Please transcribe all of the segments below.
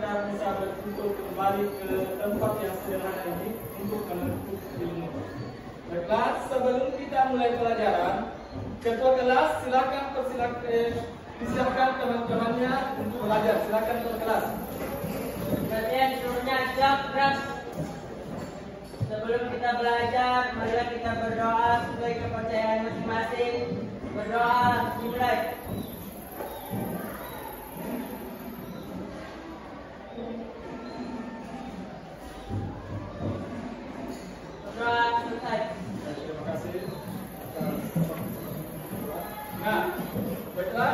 kita bisa berkumpul kembali ke tempat yang sederhana ini untuk menuntut ilmu. Baiklah, sebelum kita mulai pelajaran, ketua kelas silakan disiapkan teman-temannya untuk belajar. Silakan ketua kelas. Kalian semuanya siap, keras. Sebelum kita belajar, marilah kita berdoa sesuai kepercayaan masing-masing. Berdoa dimulai. Berdoa selesai. Terima kasih. Nah, baiklah.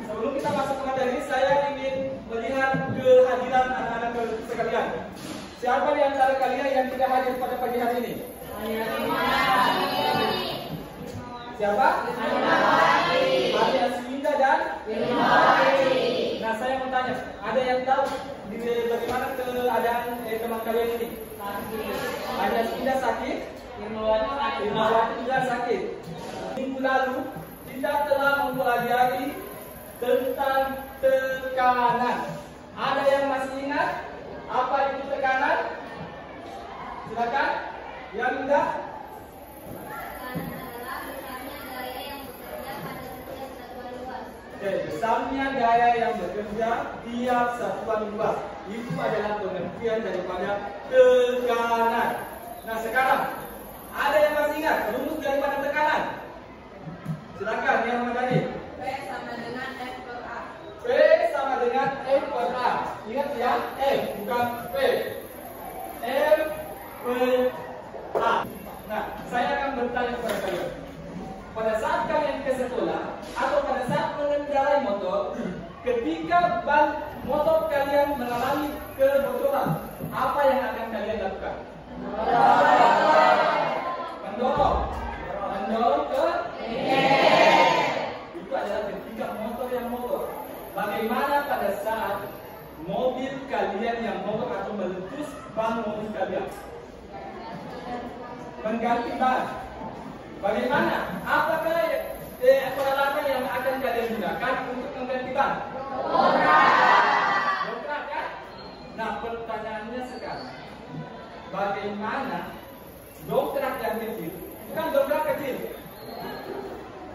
Sebelum kita masuk ke materi, saya ingin melihat kehadiran anak-anak sekalian. Siapa di antara kalian yang tidak hadir pada pagi hari ini? Siapa? Hari Aswinda dan? Nah, saya mau tanya, ada yang tahu bagaimana keadaan teman kalian ini? Hari Aswinda sakit? Irmawati juga sakit. Minggu lalu kita telah mempelajari tentang tekanan. Ada yang masih ingat apa itu tekanan? Silakan. Yang indah. Besarnya gaya yang bekerja tiap satuan luas. Itu adalah pengertian daripada tekanan. Nah, sekarang ada yang masih ingat rumus daripada tekanan? Silakan yang mana tadi? P sama dengan F per A. P sama dengan F per A. Ingat ya, F bukan P. F per A. Nah, saya akan bertanya kepada kalian. Pada saat kalian ke sekolah atau pada saat mengendarai motor, ketika ban motor kalian mengalami kebocoran, apa yang akan kalian lakukan? Mendorong ke itu adalah ketika motor yang mogok. Bagaimana pada saat mobil kalian yang mogok atau meletus ban mobil kalian? Mengganti ban. Bagaimana? Apakah peralatan yang akan kalian gunakan untuk mengganti ban? Dobrak ya? Nah, pertanyaannya sekarang, bagaimana dobrak yang kecil, bukan dobrak kecil,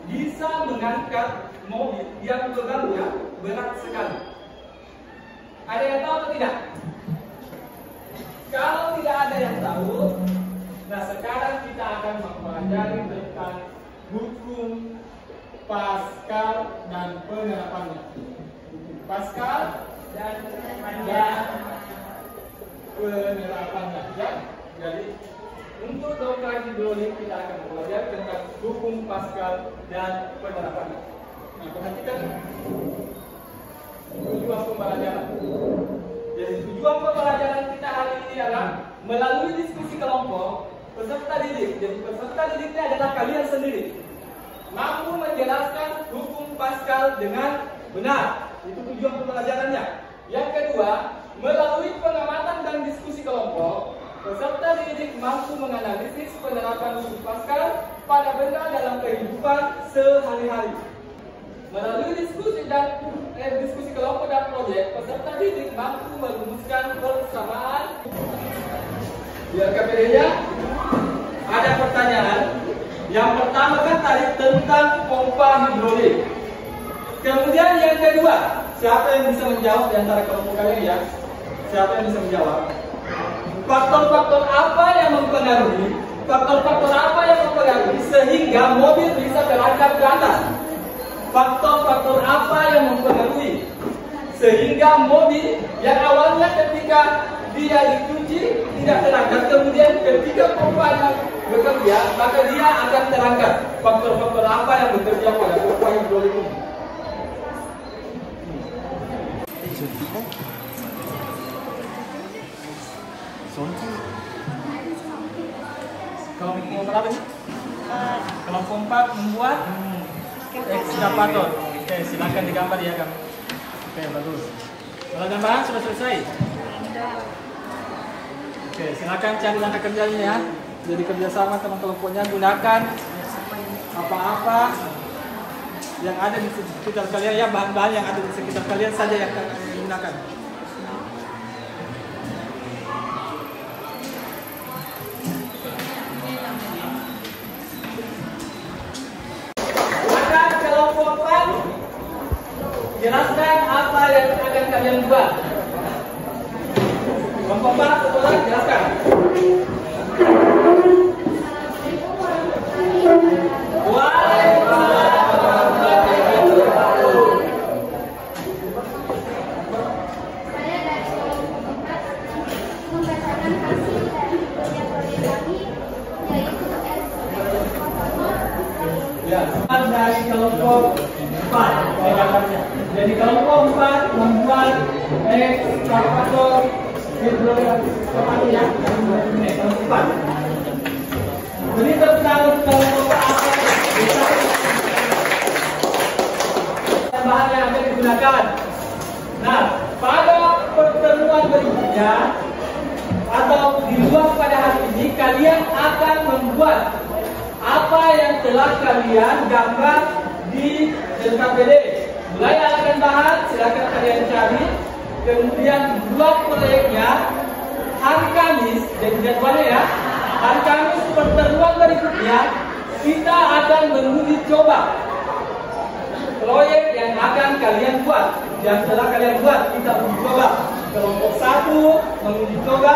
bisa mengangkat mobil yang bebannya berat sekali? Ada yang tahu atau tidak? Kalau tidak ada yang tahu, nah sekarang kita akan mempelajari tentang hukum Pascal dan penerapannya. Hukum Pascal dan penerapannya. Ya? Jadi untuk dokter hidrolik kita akan belajar tentang hukum Pascal dan penerapannya. Nah, perhatikan tujuan pembelajaran. Jadi tujuan pembelajaran kita hari ini adalah melalui diskusi kelompok peserta didik. Jadi peserta didiknya adalah kalian sendiri, mampu menjelaskan hukum Pascal dengan benar. Itu tujuan pembelajarannya. Yang kedua, melalui pengamatan dan diskusi kelompok, peserta didik mampu menganalisis penerapan hukum Pascal pada benda dalam kehidupan sehari-hari. Melalui diskusi kelompok dan proyek, peserta didik mampu merumuskan persamaan. Biar KPD-nya ada pertanyaan. Yang pertama kan tadi tentang pompa hidrolik. Kemudian yang kedua, siapa yang bisa menjawab di antara kelompok kalian ya? Siapa yang bisa menjawab? Faktor-faktor apa yang mempengaruhi? Faktor-faktor apa yang mempengaruhi sehingga mobil bisa terangkat ke atas? Faktor-faktor apa yang mempengaruhi sehingga mobil yang awalnya ketika dia dicuci tidak terangkat, kemudian ketika pompanya bekerja maka dia akan terangkat? Faktor-faktor apa yang bekerja pada pompa hidrolik ini? Kelompok berapa ini? Kelompok 4 membuat ekskavator. Oke, silakan digambar ya, Kang. Oke, bagus. Kalau gambaran sudah selesai? Oke, silakan cari langkah kerjanya ya. Jadi kerjasama teman kelompoknya, gunakan apa-apa yang ada di sekitar kalian ya, bahan-bahan yang ada di sekitar kalian saja yang kalian gunakan. 2. Kelompok 4, sekolah, silakan. Ya, dari kelompok 4 jadi kelompok 4 membuat ekskavator hidrolik ya, kelompok 4. Jadi tentang kelompok apa bahan yang akan digunakan. Nah, pada pertemuan berikutnya atau di luar pada hari ini kalian akan membuat apa yang telah kalian gambar di LKPD. Mulai alatkan bahan, silakan kalian cari. Kemudian buat proyeknya hari Kamis, jadi jadwalnya ya. Hari Kamis pertemuan berikutnya kita akan menguji coba proyek yang akan kalian buat. Yang telah kalian buat kita uji coba. Kelompok 1 menguji coba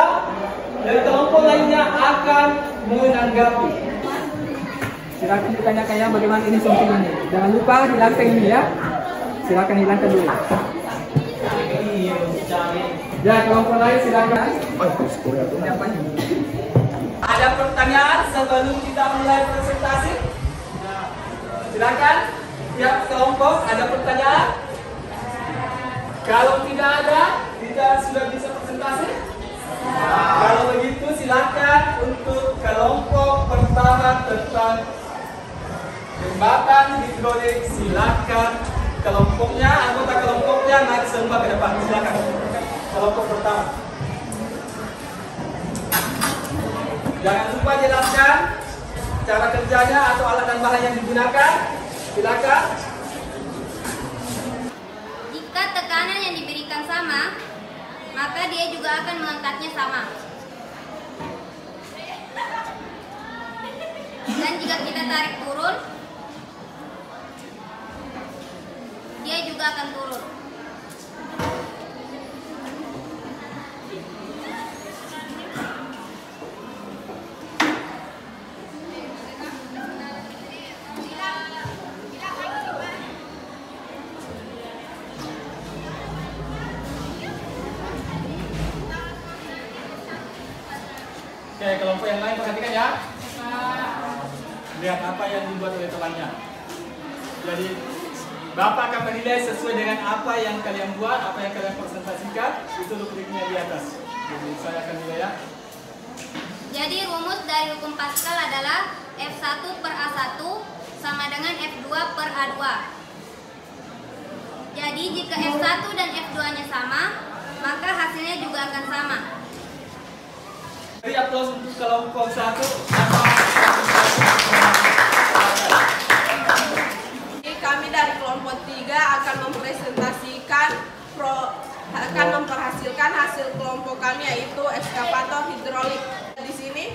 dan kelompok lainnya akan menanggapi. Silakan ditanyakan ya bagaimana ini suntik ini. Jangan lupa hilangkan ini ya. Silakan hilangkan dulu. Ya, kelompok lain silakan. Ada pertanyaan sebelum kita mulai presentasi? Silakan. Tiap kelompok ada pertanyaan? Kalau tidak ada, kita sudah bisa presentasi. Kalau begitu silakan untuk kelompok pertama tentang jembatan hidrolik, silakan kelompoknya, anggota kelompoknya naik semua ke depan. Silakan kelompok pertama. Jangan lupa jelaskan cara kerjanya atau alat dan bahan yang digunakan. Silakan. Jika tekanan yang diberikan sama, maka dia juga akan mengangkatnya sama. Dan jika kita tarik turun, dia juga akan turun. Oke, kelompok yang lain perhatikan ya. Lihat apa yang dibuat oleh temannya. Jadi Bapak akan menilai sesuai dengan apa yang kalian buat, apa yang kalian presentasikan. Itu rubriknya di atas. Jadi saya akan nilai ya. Jadi rumus dari hukum Pascal adalah F1 per A1 sama dengan F2 per A2. Jadi jika F1 dan F2-nya sama, maka hasilnya juga akan sama. Beri aplaus untuk kelompok 1. Kami dari kelompok 3 akan mempresentasikan akan memperhasilkan hasil kelompok kami, yaitu ekskavator hidrolik. Di sini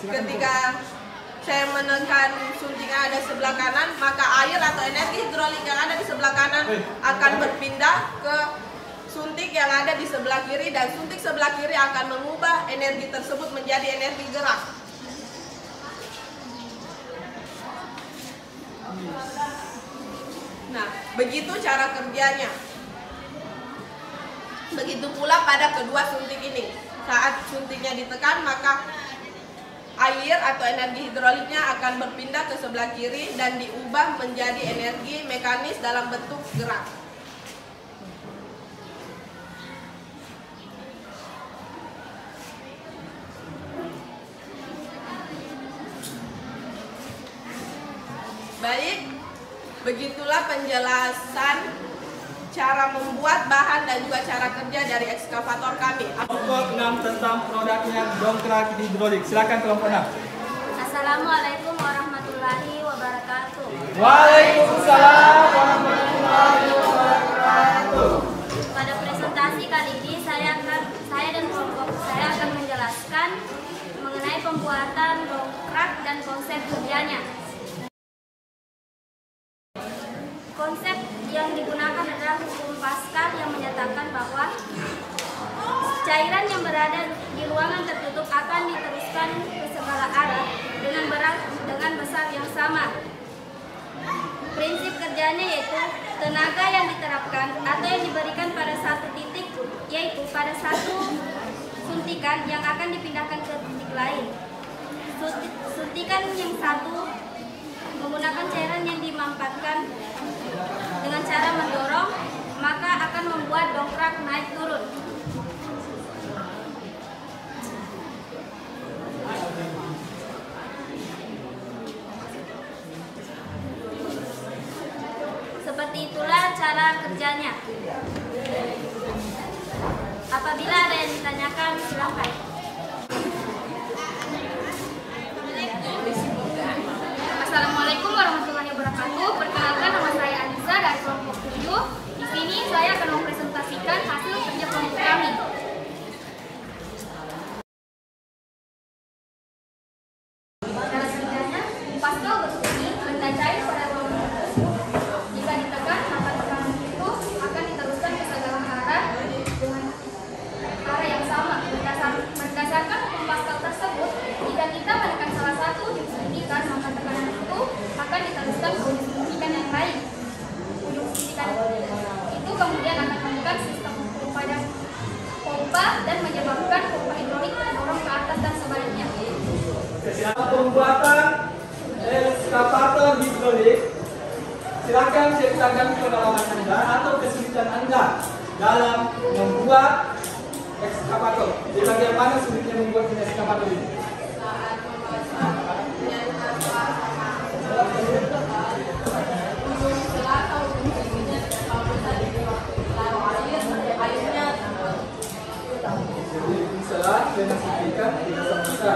ketika saya menekan suntik yang ada sebelah kanan, maka air atau energi hidrolik yang ada di sebelah kanan akan berpindah ke suntik yang ada di sebelah kiri, dan suntik sebelah kiri akan mengubah energi tersebut menjadi energi gerak. Nah, begitu cara kerjanya. Begitu pula pada kedua suntik ini. Saat suntiknya ditekan, maka air atau energi hidroliknya akan berpindah ke sebelah kiri dan diubah menjadi energi mekanis dalam bentuk gerak. Baik, begitulah penjelasan cara membuat bahan dan juga cara kerja dari ekskavator kami. Kelompok 6 tentang produknya dongkrak hidrolik. Silakan kelompok 6. Assalamualaikum warahmatullahi wabarakatuh. Waalaikumsalam warahmatullahi wabarakatuh. Pada presentasi kali ini saya dan kelompok saya akan menjelaskan mengenai pembuatan dongkrak dan konsep kerjanya. Konsep yang digunakan adalah hukum Pascal menjelaskan bahwa cairan yang berada di ruangan tertutup akan diteruskan ke segala arah dengan besar yang sama. Prinsip kerjanya yaitu tenaga yang diterapkan atau yang diberikan pada satu titik, yaitu pada satu suntikan yang akan dipindahkan ke titik lain. Suntikan yang satu menggunakan cairan yang dimampatkan dengan cara mendorong, maka akan membuat dongkrak naik turun. Seperti itulah cara kerjanya. Apabila ada yang ditanyakan, silakan. Assalamualaikum warahmatullahi wabarakatuh. Perkenalkan, nama saya Anissa dari kelompok 7. Di sini saya akan mempresentasikan hasil kerja kelompok kami. Cara kerjanya, Pascal berbunyi benda cair pada ruang tersebut. Jika ditekan, maka tekanan itu akan diteruskan ke segala arah dengan arah yang sama. Berdasarkan hukum Pascal tersebut, jika kita menekan salah satu ujung suntikan, maka tekanan itu akan diteruskan ke ujung suntikan yang lain. Ujung suntikan itu kemudian akan menekan sistem pompa dan menyebabkan pompa hidrolik mendorong ke atas dan sebaliknya. Pembuatan eskavator hidrolik, silakan ceritakan pengalaman Anda atau kesulitan Anda dalam membuat eskavator. Di bagian mana sulitnya membuat eskavator ini? Setelah dengan suntikan tidak bisa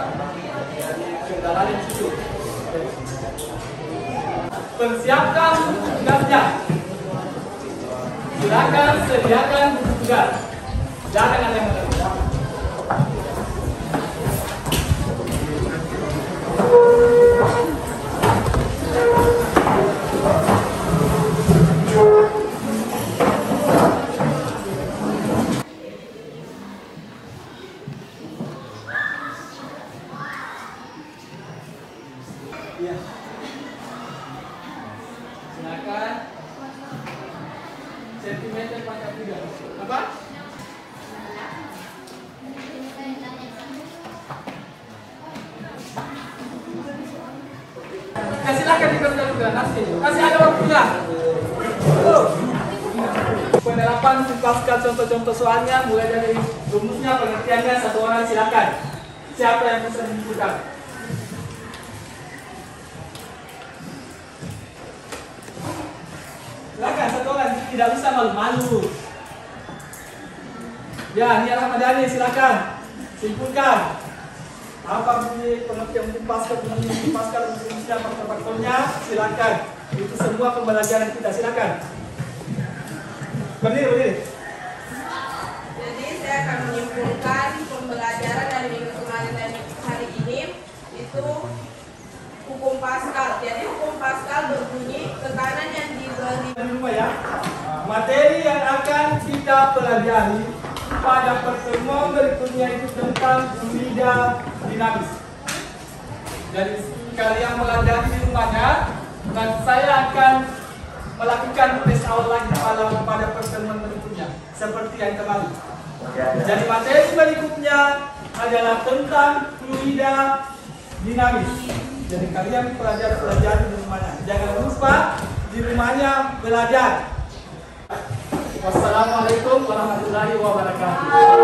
kendala di situ. Persiapkan tugasnya. Silakan sediakan tugas. Jangan ada yang menolak. Ya. Silakan. Sentimeter pangkat 3. Apa? Silakan dikerjakan juga nanti. Kasih ada waktunya. Penerapan Pascal contoh-contoh soalnya mulai dari rumusnya, pengertiannya, satu orang silakan. Siapa yang bisa menunjukkan? Silakan satu orang, tidak bisa malu-malu. Ya, Nia Ramadhani silakan simpulkan. Apa bunyi pengertian hukum Pascal, bunyi Pascal, rumusnya, faktor-faktornya, silakan. Itu semua pembelajaran kita, silakan. Berdiri. Jadi saya akan menyimpulkan pembelajaran dari minggu kemarin dan hari ini itu hukum Pascal. Jadi hukum Pascal berbunyi tekanan yang diberi ya. Materi yang akan kita pelajari pada pertemuan berikutnya itu tentang fluida dinamis. Jadi kalian pelajari di rumahnya dan saya akan melakukan tes awal lagi pada pertemuan berikutnya seperti yang kemarin. Jadi materi berikutnya adalah tentang fluida dinamis. Jadi kalian pelajari di rumahnya. Jangan lupa di rumahnya belajar. Wassalamualaikum warahmatullahi wabarakatuh.